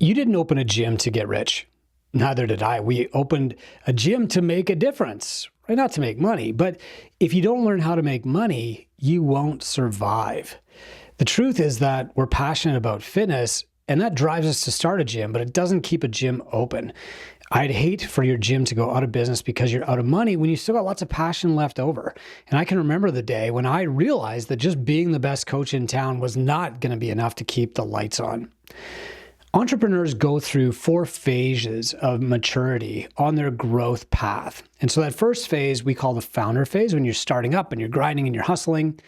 You didn't open a gym to get rich. Neither did I. We opened a gym to make a difference, right? Not to make money. But if you don't learn how to make money, you won't survive. The truth is that we're passionate about fitness, and that drives us to start a gym, but it doesn't keep a gym open. I'd hate for your gym to go out of business because you're out of money when you still got lots of passion left over. And I can remember the day when I realized that just being the best coach in town was not going to be enough to keep the lights on. Entrepreneurs go through 4 phases of maturity on their growth path. And so that first phase we call the founder phase, when you're starting up and you're grinding and you're hustling.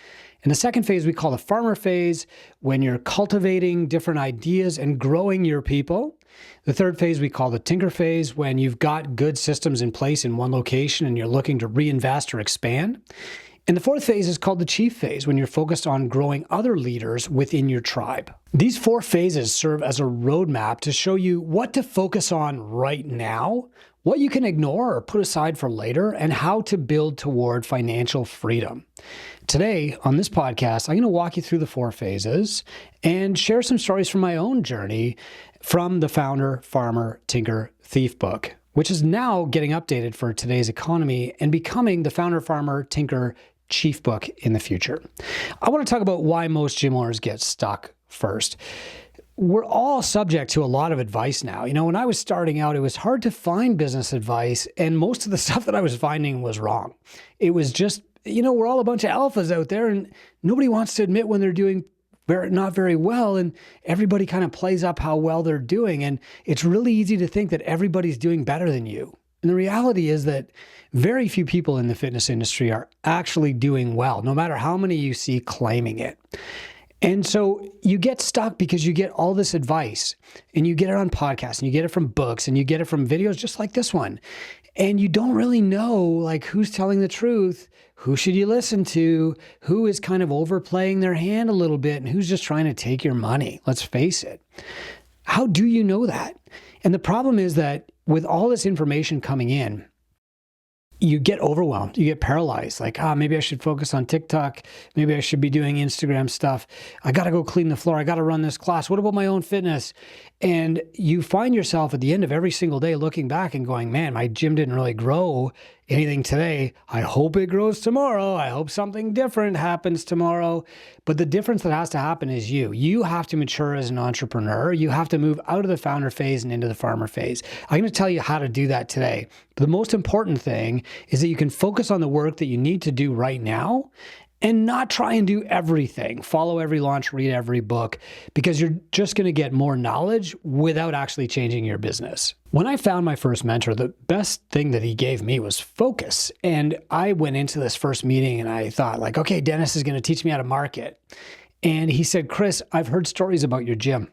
And the second phase we call the farmer phase, when you're cultivating different ideas and growing your people. The third phase we call the tinker phase, when you've got good systems in place in one location and you're looking to reinvest or expand. And the fourth phase is called the chief phase, when you're focused on growing other leaders within your tribe. These 4 phases serve as a roadmap to show you what to focus on right now, what you can ignore or put aside for later, and how to build toward financial freedom. Today, on this podcast, I'm going to walk you through the 4 phases and share some stories from my own journey from the Founder, Farmer, Tinker, Thief book, which is now getting updated for today's economy and becoming the Founder, Farmer, Tinker, Chief book in the future. I want to talk about why most gym owners get stuck first. We're all subject to a lot of advice now. You know, when I was starting out, it was hard to find business advice, and most of the stuff that I was finding was wrong. It was just, we're all a bunch of alphas out there, and nobody wants to admit when they're doing not very well, and everybody kind of plays up how well they're doing, and it's really easy to think that everybody's doing better than you. And the reality is that very few people in the fitness industry are actually doing well, no matter how many you see claiming it. And so you get stuck because you get all this advice, and you get it on podcasts, and you get it from books, and you get it from videos just like this one. And you don't really know who's telling the truth, who should you listen to, who is kind of overplaying their hand a little bit, and who's just trying to take your money. Let's face it. How do you know that? And the problem is that with all this information coming in, you get overwhelmed, you get paralyzed, maybe I should focus on TikTok. Maybe I should be doing Instagram stuff. I got to go clean the floor. I got to run this class. What about my own fitness? And you find yourself at the end of every single day looking back and going, man, my gym didn't really grow anything today. I hope it grows tomorrow. I hope something different happens tomorrow. But the difference that has to happen is you have to mature as an entrepreneur. You have to move out of the founder phase and into the farmer phase. I'm going to tell you how to do that today. But the most important thing is that you can focus on the work that you need to do right now and not try and do everything. Follow every launch, read every book, because you're just going to get more knowledge without actually changing your business. When I found my first mentor, the best thing that he gave me was focus. And I went into this first meeting and I thought okay, Dennis is going to teach me how to market. And he said, Chris, I've heard stories about your gym.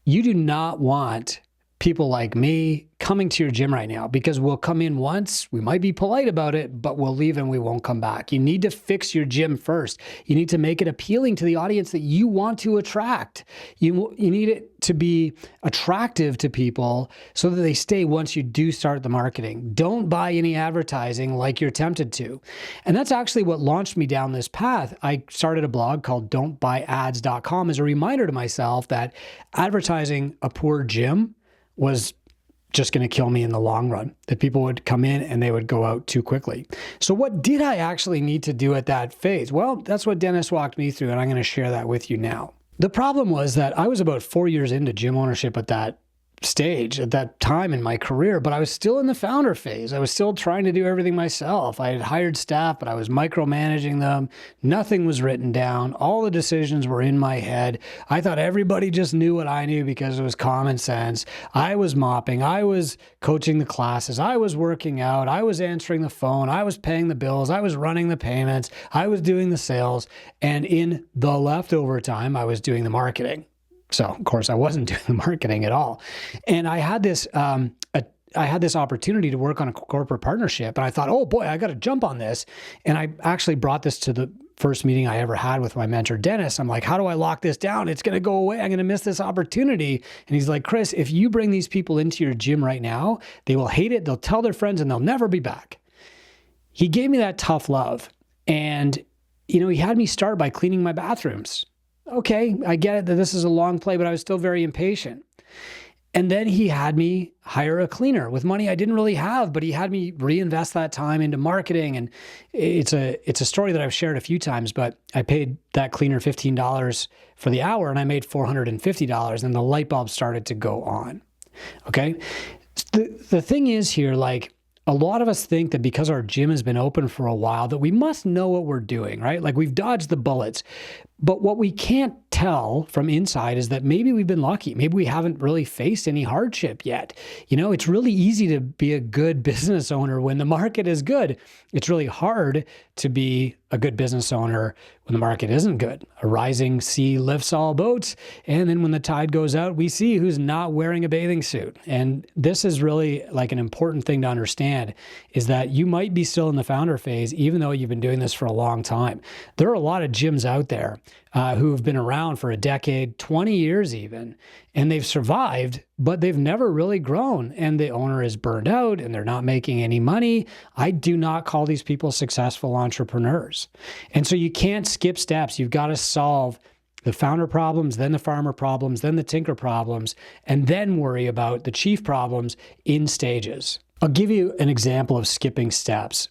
You do not want people like me coming to your gym right now, because we'll come in once, we might be polite about it, but we'll leave and we won't come back. You need to fix your gym first. You need to make it appealing to the audience that you want to attract. You need it to be attractive to people so that they stay once you do start the marketing. Don't buy any advertising like you're tempted to. And that's actually what launched me down this path. I started a blog called don'tbuyads.com as a reminder to myself that advertising a poor gym was just going to kill me in the long run, that people would come in and they would go out too quickly. So what did I actually need to do at that phase? Well, that's what Dennis walked me through, and I'm going to share that with you now. The problem was that I was about 4 years into gym ownership at that stage, at that time in my career, but I was still in the founder phase. I was still trying to do everything myself. I had hired staff, but I was micromanaging them. Nothing was written down. All the decisions were in my head. I thought everybody just knew what I knew because it was common sense. I was mopping. I was coaching the classes. I was working out. I was answering the phone. I was paying the bills. I was running the payments. I was doing the sales. And in the leftover time, I was doing the marketing. So, of course, I wasn't doing the marketing at all. And I had this opportunity to work on a corporate partnership. And I thought, oh boy, I got to jump on this. And I actually brought this to the first meeting I ever had with my mentor, Dennis. I'm like, how do I lock this down? It's going to go away. I'm going to miss this opportunity. And he's like, Chris, if you bring these people into your gym right now, they will hate it. They'll tell their friends and they'll never be back. He gave me that tough love. And, he had me start by cleaning my bathrooms. Okay, I get it that this is a long play, but I was still very impatient. And then he had me hire a cleaner with money I didn't really have, but he had me reinvest that time into marketing. And it's a story that I've shared a few times, but I paid that cleaner $15 for the hour and I made $450, and the light bulb started to go on. Okay. The thing is here, like, a lot of us think that because our gym has been open for a while that we must know what we're doing, right? Like, we've dodged the bullets. But what we can't tell from inside is that maybe we've been lucky. Maybe we haven't really faced any hardship yet. You know, it's really easy to be a good business owner when the market is good. It's really hard to be a good business owner when the market isn't good. A rising sea lifts all boats. And then when the tide goes out, we see who's not wearing a bathing suit. And this is really like an important thing to understand, is that you might be still in the founder phase, even though you've been doing this for a long time. There are a lot of gyms out there who have been around for a decade, 20 years even, and they've survived, but they've never really grown, and the owner is burned out and they're not making any money. I do not call these people successful entrepreneurs. And so you can't skip steps. You've got to solve the founder problems, then the farmer problems, then the tinker problems, and then worry about the chief problems in stages. I'll give you an example of skipping steps.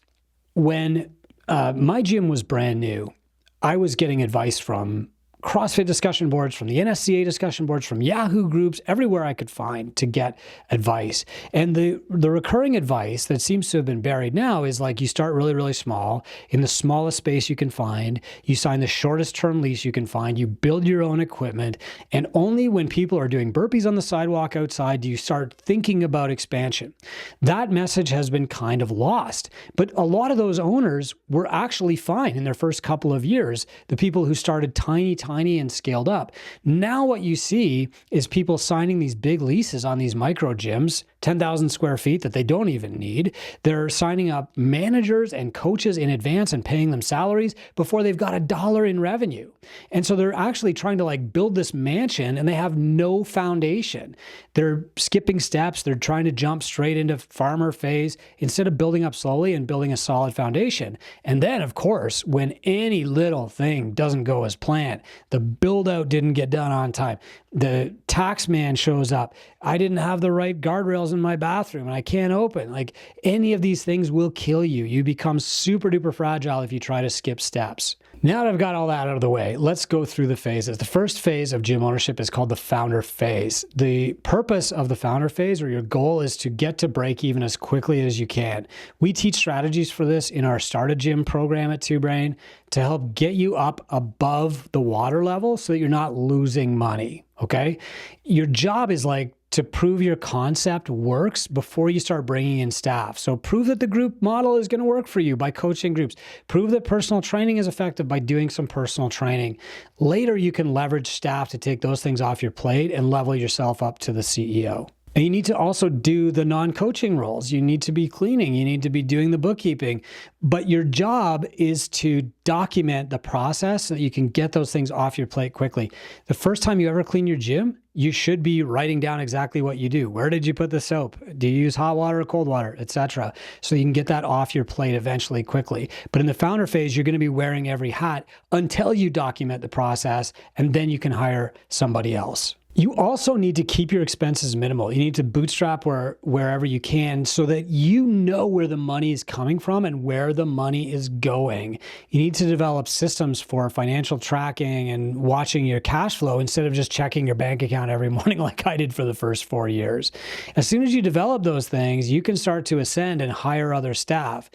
When my gym was brand new, I was getting advice from CrossFit discussion boards, from the NSCA discussion boards, from Yahoo groups, everywhere I could find to get advice. And the recurring advice that seems to have been buried now is like, you start really, really small, in the smallest space you can find, you sign the shortest term lease you can find, you build your own equipment, and only when people are doing burpees on the sidewalk outside do you start thinking about expansion. That message has been kind of lost. But a lot of those owners were actually fine in their first couple of years, the people who started tiny and scaled up. Now what you see is people signing these big leases on these micro gyms, 10,000 square feet that they don't even need. They're signing up managers and coaches in advance and paying them salaries before they've got $1 in revenue. And so they're actually trying to like build this mansion and they have no foundation. They're skipping steps. They're trying to jump straight into farmer phase instead of building up slowly and building a solid foundation. And then, of course, when any little thing doesn't go as planned, the build out didn't get done on time, the tax man shows up, I didn't have the right guardrails in my bathroom and I can't open. Like, any of these things will kill you. You become super duper fragile if you try to skip steps. Now that I've got all that out of the way, let's go through the phases. The first phase of gym ownership is called the founder phase. The purpose of the founder phase, or your goal, is to get to break even as quickly as you can. We teach strategies for this in our Start a Gym program at Two Brain to help get you up above the water level so that you're not losing money, okay? Your job is like to prove your concept works before you start bringing in staff. So prove that the group model is going to work for you by coaching groups. Prove that personal training is effective by doing some personal training. Later, you can leverage staff to take those things off your plate and level yourself up to the CEO. And you need to also do the non-coaching roles. You need to be cleaning. You need to be doing the bookkeeping. But your job is to document the process so that you can get those things off your plate quickly. The first time you ever clean your gym, you should be writing down exactly what you do. Where did you put the soap? Do you use hot water or cold water, etc.? So you can get that off your plate eventually quickly. But in the founder phase, you're going to be wearing every hat until you document the process, and then you can hire somebody else. You also need to keep your expenses minimal. You need to bootstrap wherever you can so that you know where the money is coming from and where the money is going. You need to develop systems for financial tracking and watching your cash flow instead of just checking your bank account every morning like I did for the first 4 years. As soon as you develop those things, you can start to ascend and hire other staff.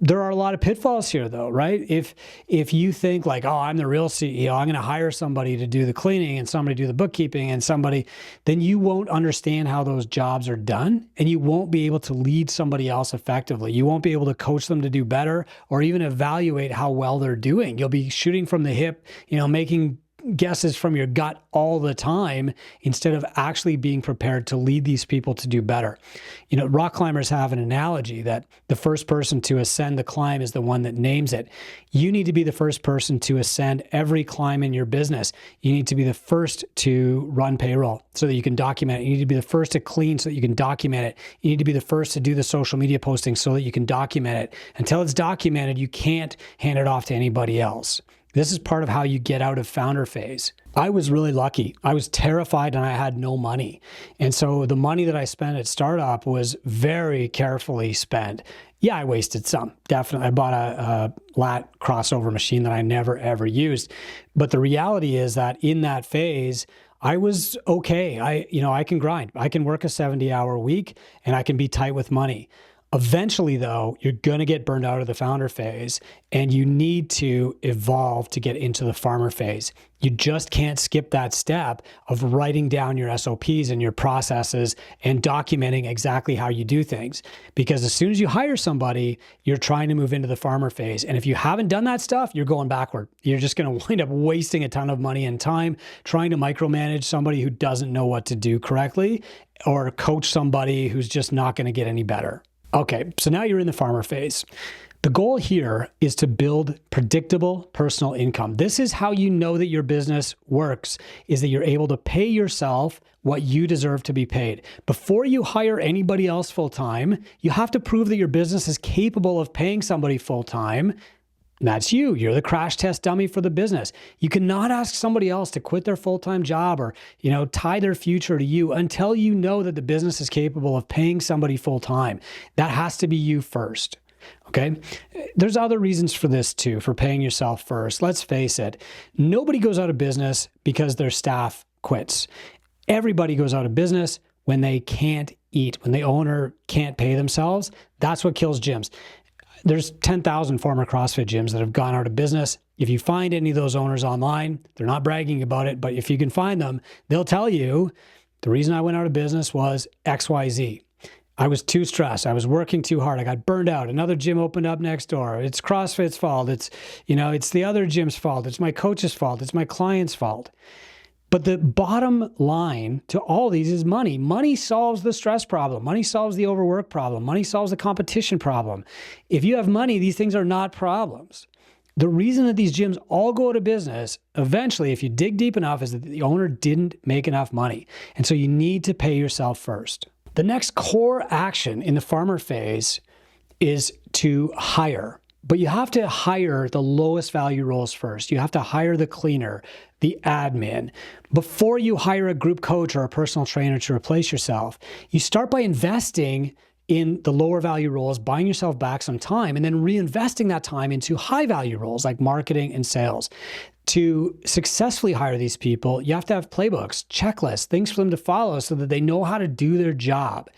There are a lot of pitfalls here, though, right? If you think like, oh, I'm the real CEO, I'm going to hire somebody to do the cleaning and somebody to do the bookkeeping and somebody, then you won't understand how those jobs are done and you won't be able to lead somebody else effectively. You won't be able to coach them to do better or even evaluate how well they're doing. You'll be shooting from the hip, making guesses from your gut all the time instead of actually being prepared to lead these people to do better. Rock climbers have an analogy that the first person to ascend the climb is the one that names it. You need to be the first person to ascend every climb in your business. You need to be the first to run payroll so that you can document it. You need to be the first to clean so that you can document it. You need to be the first to do the social media posting so that you can document it. Until it's documented, you can't hand it off to anybody else. This is part of how you get out of founder phase. I was really lucky. I was terrified and I had no money. And so the money that I spent at startup was very carefully spent. Yeah, I wasted some, definitely. I bought a lat crossover machine that I never ever used. But the reality is that in that phase, I was okay. I can grind. I can work a 70-hour week and I can be tight with money. Eventually, though, you're going to get burned out of the founder phase and you need to evolve to get into the farmer phase. You just can't skip that step of writing down your SOPs and your processes and documenting exactly how you do things. Because as soon as you hire somebody, you're trying to move into the farmer phase. And if you haven't done that stuff, you're going backward. You're just going to wind up wasting a ton of money and time trying to micromanage somebody who doesn't know what to do correctly or coach somebody who's just not going to get any better. Okay, so now you're in the farmer phase. The goal here is to build predictable personal income. This is how you know that your business works, is that you're able to pay yourself what you deserve to be paid. Before you hire anybody else full-time, you have to prove that your business is capable of paying somebody full-time. That's you. You're the crash test dummy for the business. You cannot ask somebody else to quit their full-time job or, tie their future to you until you know that the business is capable of paying somebody full-time. That has to be you first. Okay. There's other reasons for this too, for paying yourself first. Let's face it. Nobody goes out of business because their staff quits. Everybody goes out of business when they can't eat, when the owner can't pay themselves. That's what kills gyms. There's 10,000 former CrossFit gyms that have gone out of business. If you find any of those owners online, they're not bragging about it, but if you can find them, they'll tell you the reason I went out of business was XYZ. I was too stressed. I was working too hard. I got burned out. Another gym opened up next door. It's CrossFit's fault. It's the other gym's fault. It's my coach's fault. It's my client's fault. But the bottom line to all these is money. Money solves the stress problem. Money solves the overwork problem. Money solves the competition problem. If you have money, these things are not problems. The reason that these gyms all go out of business, eventually, if you dig deep enough, is that the owner didn't make enough money. And so you need to pay yourself first. The next core action in the farmer phase is to hire. But you have to hire the lowest value roles first. You have to hire the cleaner, the admin. Before you hire a group coach or a personal trainer to replace yourself, you start by investing in the lower value roles, buying yourself back some time, and then reinvesting that time into high value roles like marketing and sales. To successfully hire these people, you have to have playbooks, checklists, things for them to follow so that they know how to do their job.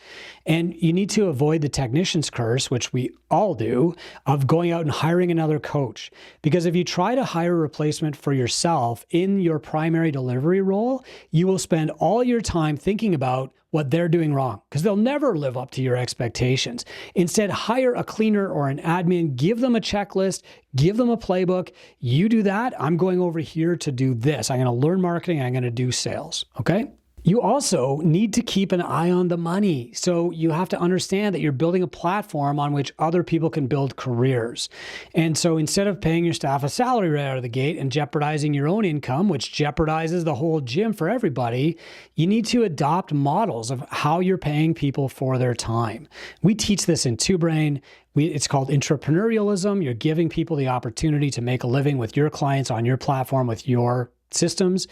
And you need to avoid the technician's curse, which we all do, of going out and hiring another coach. Because if you try to hire a replacement for yourself in your primary delivery role, you will spend all your time thinking about what they're doing wrong because they'll never live up to your expectations. Instead, hire a cleaner or an admin, give them a checklist, give them a playbook. You do that. I'm going over here to do this. I'm going to learn marketing. I'm going to do sales. Okay. You also need to keep an eye on the money. So you have to understand that you're building a platform on which other people can build careers. And so instead of paying your staff a salary right out of the gate and jeopardizing your own income, which jeopardizes the whole gym for everybody, you need to adopt models of how you're paying people for their time. We teach this in Two Brain. It's called entrepreneurialism. You're giving people the opportunity to make a living with your clients on your platform with your systems,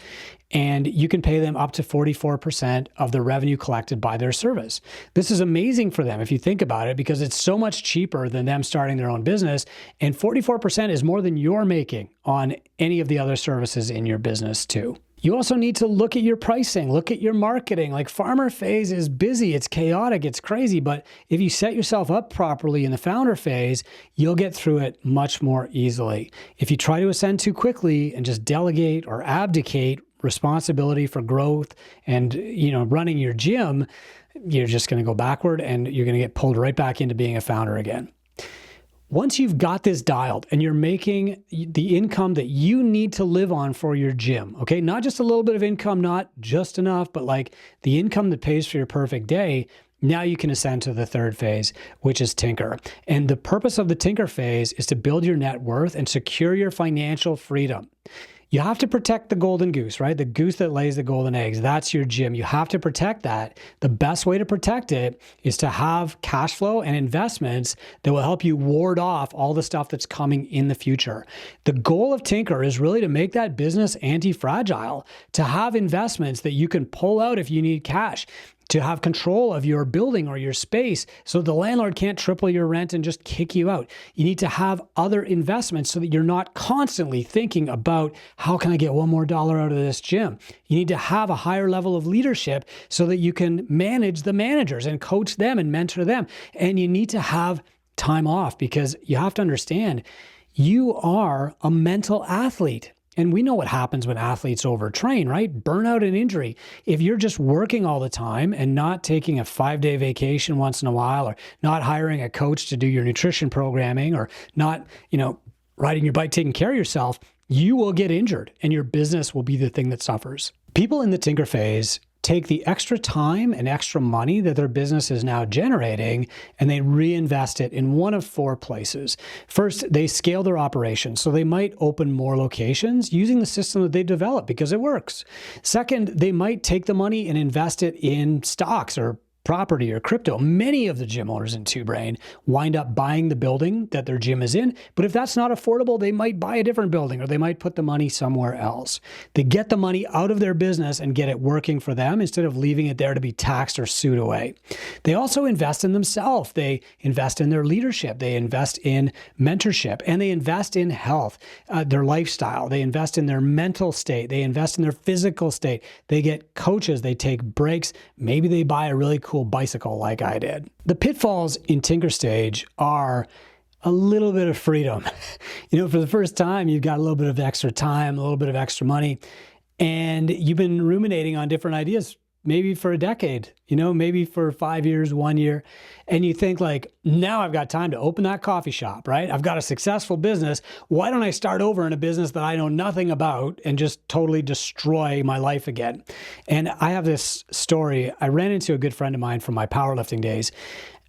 and you can pay them up to 44% of the revenue collected by their service. This is amazing for them if you think about it, because it's so much cheaper than them starting their own business, and 44% is more than you're making on any of the other services in your business too. You also need to look at your pricing, look at your marketing. Like farmer phase is busy, it's chaotic, it's crazy, but if you set yourself up properly in the founder phase, you'll get through it much more easily. If you try to ascend too quickly and just delegate or abdicate responsibility for growth and running your gym, you're just going to go backward and you're going to get pulled right back into being a founder again. Once you've got this dialed and you're making the income that you need to live on for your gym, okay, not just a little bit of income, not just enough, but like the income that pays for your perfect day, now you can ascend to the third phase, which is tinker. And the purpose of the tinker phase is to build your net worth and secure your financial freedom. You have to protect the golden goose, right? The goose that lays the golden eggs. That's your gym. You have to protect that. The best way to protect it is to have cash flow and investments that will help you ward off all the stuff that's coming in the future. The goal of Tinker is really to make that business anti-fragile, to have investments that you can pull out if you need cash, to have control of your building or your space so the landlord can't triple your rent and just kick you out. You need to have other investments so that you're not constantly thinking about how can I get one more dollar out of this gym. You need to have a higher level of leadership so that you can manage the managers and coach them and mentor them. And you need to have time off because you have to understand you are a mental athlete. And we know what happens when athletes overtrain, right? Burnout and injury. If you're just working all the time and not taking a 5-day vacation once in a while, or not hiring a coach to do your nutrition programming, or not, riding your bike, taking care of yourself, you will get injured and your business will be the thing that suffers. People in the Tinker phase take the extra time and extra money that their business is now generating and they reinvest it in one of 4 places. First, they scale their operations. So they might open more locations using the system that they developed because it works. Second, they might take the money and invest it in stocks or property or crypto. Many of the gym owners in Two Brain wind up buying the building that their gym is in, but if that's not affordable, they might buy a different building or they might put the money somewhere else. They get the money out of their business and get it working for them instead of leaving it there to be taxed or sued away. They also invest in themselves. They invest in their leadership. They invest in mentorship, and they invest in health, their lifestyle. They invest in their mental state. They invest in their physical state. They get coaches. They take breaks. Maybe they buy a really cool bicycle like I did. The pitfalls in Tinker Stage are a little bit of freedom. For the first time, you've got a little bit of extra time, a little bit of extra money, and you've been ruminating on different ideas, maybe for a decade, maybe for 5 years, 1 year. And you think like, now I've got time to open that coffee shop, right? I've got a successful business. Why don't I start over in a business that I know nothing about and just totally destroy my life again? And I have this story. I ran into a good friend of mine from my powerlifting days.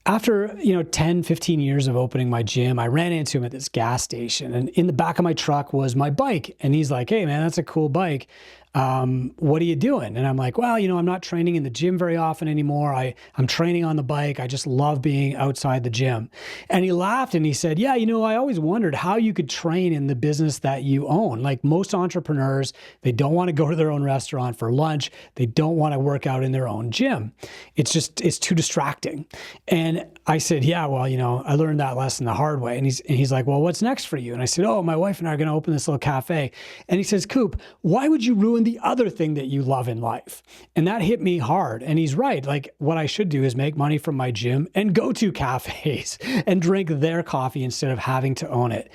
After, 10, 15 years of opening my gym, I ran into him at this gas station, and in the back of my truck was my bike. And he's like, "Hey man, that's a cool bike. What are you doing?" And I'm like, "Well, I'm not training in the gym very often anymore. I'm training on the bike. I just love being outside the gym." And he laughed and he said, "Yeah, I always wondered how you could train in the business that you own. Like most entrepreneurs, they don't want to go to their own restaurant for lunch. They don't want to work out in their own gym. It's too distracting." And I said, "Yeah, well, I learned that lesson the hard way." And he's like, "Well, what's next for you?" And I said, "Oh, my wife and I are going to open this little cafe." And he says, "Coop, why would you ruin the other thing that you love in life?" And that hit me hard. And he's right. Like, what I should do is make money from my gym and go to cafes and drink their coffee instead of having to own it.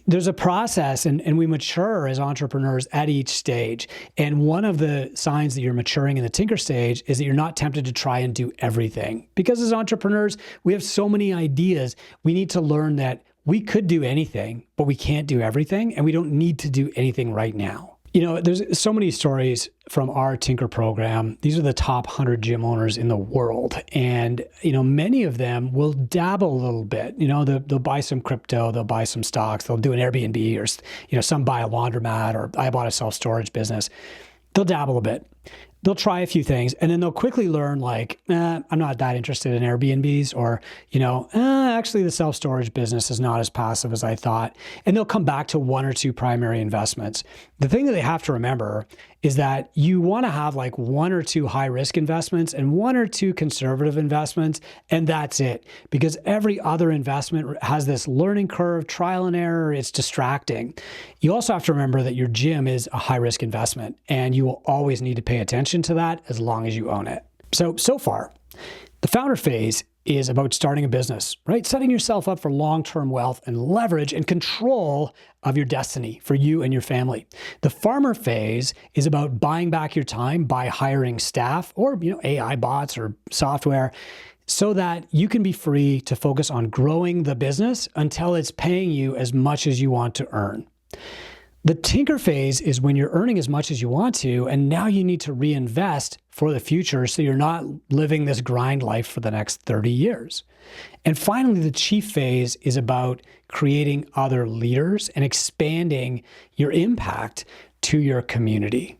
There's a process, and we mature as entrepreneurs at each stage. And one of the signs that you're maturing in the Tinker Stage is that you're not tempted to try and do everything. Because as entrepreneurs, we have so many ideas. We need to learn that we could do anything, but we can't do everything, and we don't need to do anything right now. There's so many stories from our Tinker program. These are the top 100 gym owners in the world. And, many of them will dabble a little bit. They'll buy some crypto, they'll buy some stocks, they'll do an Airbnb, or, some buy a laundromat, or I bought a self-storage business. They'll dabble a bit. They'll try a few things, and then they'll quickly learn like, I'm not that interested in Airbnbs, or, actually the self-storage business is not as passive as I thought. And they'll come back to 1 or 2 primary investments. The thing that they have to remember is that you want to have like 1 or 2 high-risk investments and 1 or 2 conservative investments, and that's it. Because every other investment has this learning curve, trial and error. It's distracting. You also have to remember that your gym is a high-risk investment, and you will always need to pay attention to that as long as you own it. So far, the founder phase is about starting a business, right? Setting yourself up for long-term wealth and leverage and control of your destiny for you and your family. The farmer phase is about buying back your time by hiring staff or, AI bots or software so that you can be free to focus on growing the business until it's paying you as much as you want to earn. The Tinker phase is when you're earning as much as you want to, and now you need to reinvest for the future so you're not living this grind life for the next 30 years. And finally, the Chief phase is about creating other leaders and expanding your impact to your community.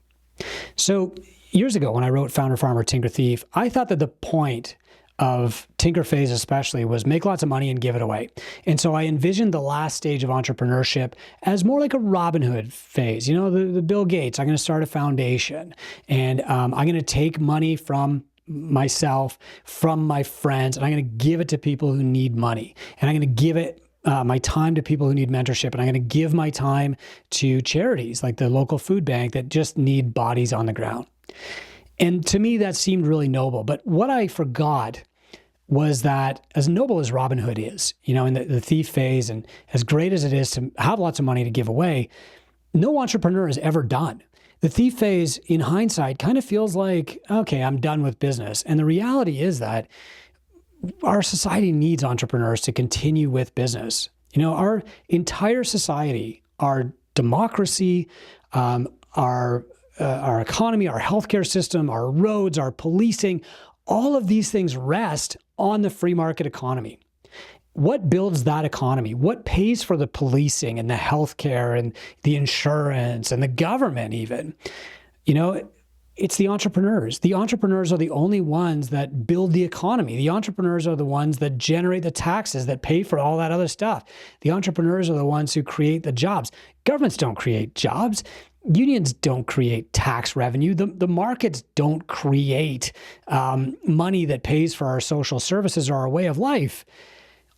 So years ago, when I wrote Founder, Farmer, Tinker, Thief, I thought that the point of Tinker phase especially was make lots of money and give it away. And so I envisioned the last stage of entrepreneurship as more like a Robin Hood phase. You know, the Bill Gates, I'm going to start a foundation, and I'm going to take money from myself, from my friends, and I'm going to give it to people who need money. And I'm going to give it my time to people who need mentorship. And I'm going to give my time to charities like the local food bank that just need bodies on the ground. And to me, that seemed really noble. But what I forgot was that as noble as Robin Hood is, you know, in the thief phase, and as great as it is to have lots of money to give away, no entrepreneur is ever done. The thief phase, in hindsight, kind of feels like, okay, I'm done with business. And the reality is that our society needs entrepreneurs to continue with business. You know, our entire society, our democracy, our economy, our healthcare system, our roads, our policing, all of these things rest on the free market economy. What builds that economy? What pays for the policing and the healthcare and the insurance and the government even? You know, it's the entrepreneurs. The entrepreneurs are the only ones that build the economy. The entrepreneurs are the ones that generate the taxes that pay for all that other stuff. The entrepreneurs are the ones who create the jobs. Governments don't create jobs. Unions don't create tax revenue. The markets don't create money that pays for our social services or our way of life.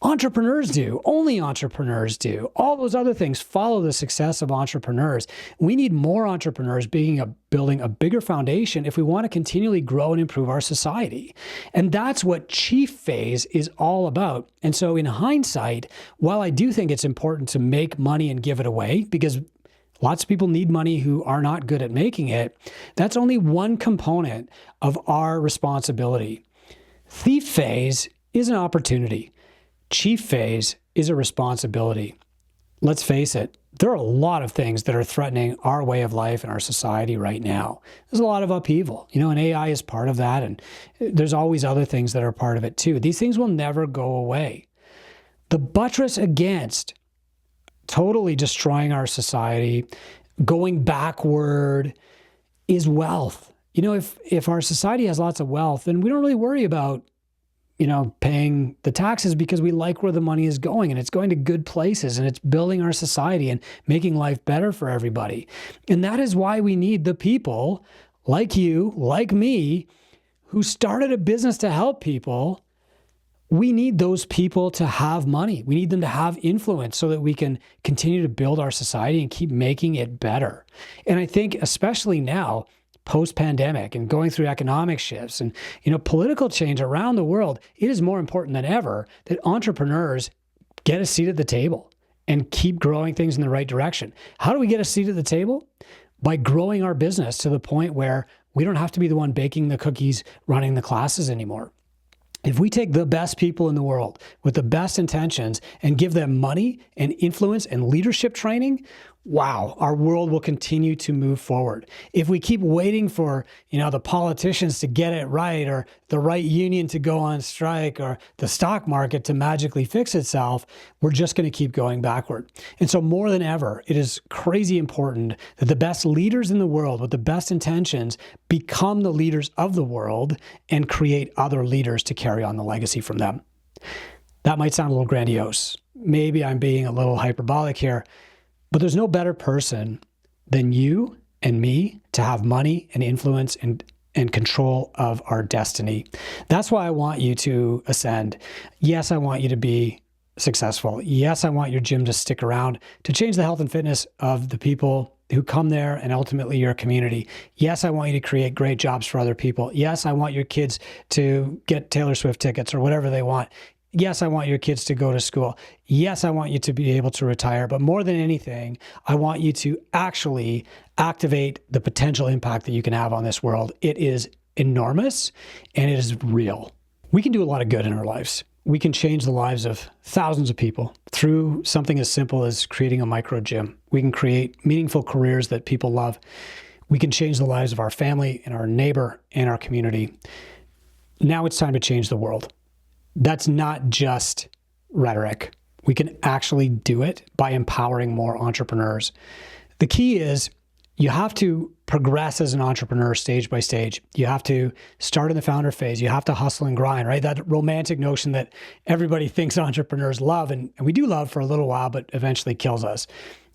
Entrepreneurs do. Only entrepreneurs do. All those other things follow the success of entrepreneurs. We need more entrepreneurs building a bigger foundation if we want to continually grow and improve our society. And that's what Chief Phase is all about. And so in hindsight, while I do think it's important to make money and give it away, because lots of people need money who are not good at making it, that's only one component of our responsibility. Thief Phase is an opportunity. Chief Phase is a responsibility. Let's face it, there are a lot of things that are threatening our way of life and our society right now. There's a lot of upheaval, you know, and AI is part of that, and there's always other things that are part of it too. These things will never go away. The buttress against totally destroying our society, going backward, is wealth. You know, if our society has lots of wealth, then we don't really worry about, you know, paying the taxes because we like where the money is going, and it's going to good places, and it's building our society and making life better for everybody. And that is why we need the people like you, like me, who started a business to help people. We need those people to have money. We need them to have influence so that we can continue to build our society and keep making it better. And I think especially now, post-pandemic and going through economic shifts and, you know, political change around the world, it is more important than ever that entrepreneurs get a seat at the table and keep growing things in the right direction. How do we get a seat at the table? By growing our business to the point where we don't have to be the one baking the cookies, running the classes anymore. If we take the best people in the world with the best intentions and give them money and influence and leadership training, wow, our world will continue to move forward. If we keep waiting for, you know, the politicians to get it right, or the right union to go on strike, or the stock market to magically fix itself, we're just going to keep going backward. And so more than ever, it is crazy important that the best leaders in the world with the best intentions become the leaders of the world and create other leaders to carry on the legacy from them. That might sound a little grandiose. Maybe I'm being a little hyperbolic here, but there's no better person than you and me to have money and influence and control of our destiny. That's why I want you to ascend. Yes, I want you to be successful. Yes, I want your gym to stick around to change the health and fitness of the people who come there and ultimately your community. Yes, I want you to create great jobs for other people. Yes, I want your kids to get Taylor Swift tickets or whatever they want. Yes, I want your kids to go to school. Yes, I want you to be able to retire. But more than anything, I want you to actually activate the potential impact that you can have on this world. It is enormous and it is real. We can do a lot of good in our lives. We can change the lives of thousands of people through something as simple as creating a micro gym. We can create meaningful careers that people love. We can change the lives of our family and our neighbor and our community. Now it's time to change the world. That's not just rhetoric. We can actually do it by empowering more entrepreneurs. The key is You have to progress as an entrepreneur stage by stage. You have to start in the founder phase. You have to hustle and grind, right? That romantic notion that everybody thinks entrepreneurs love, and we do love for a little while, but eventually kills us.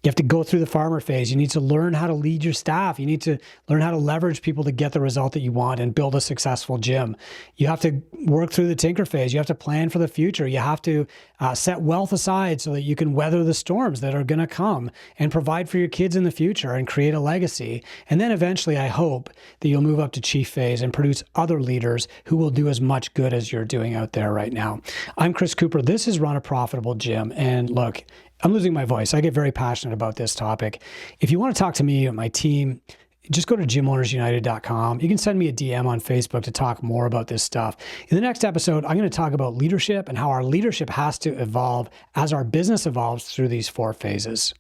You have to go through the farmer phase. You need to learn how to lead your staff. You need to learn how to leverage people to get the result that you want and build a successful gym. You have to work through the tinker phase. You have to plan for the future. You have to set wealth aside so that you can weather the storms that are going to come and provide for your kids in the future and create a legacy. And then eventually, I hope that you'll move up to chief phase and produce other leaders who will do as much good as you're doing out there right now. I'm Chris Cooper. This is Run a Profitable Gym. And look, I'm losing my voice. I get very passionate about this topic. If you want to talk to me or my team, just go to gymownersunited.com. You can send me a DM on Facebook to talk more about this stuff. In the next episode, I'm going to talk about leadership and how our leadership has to evolve as our business evolves through these 4 phases.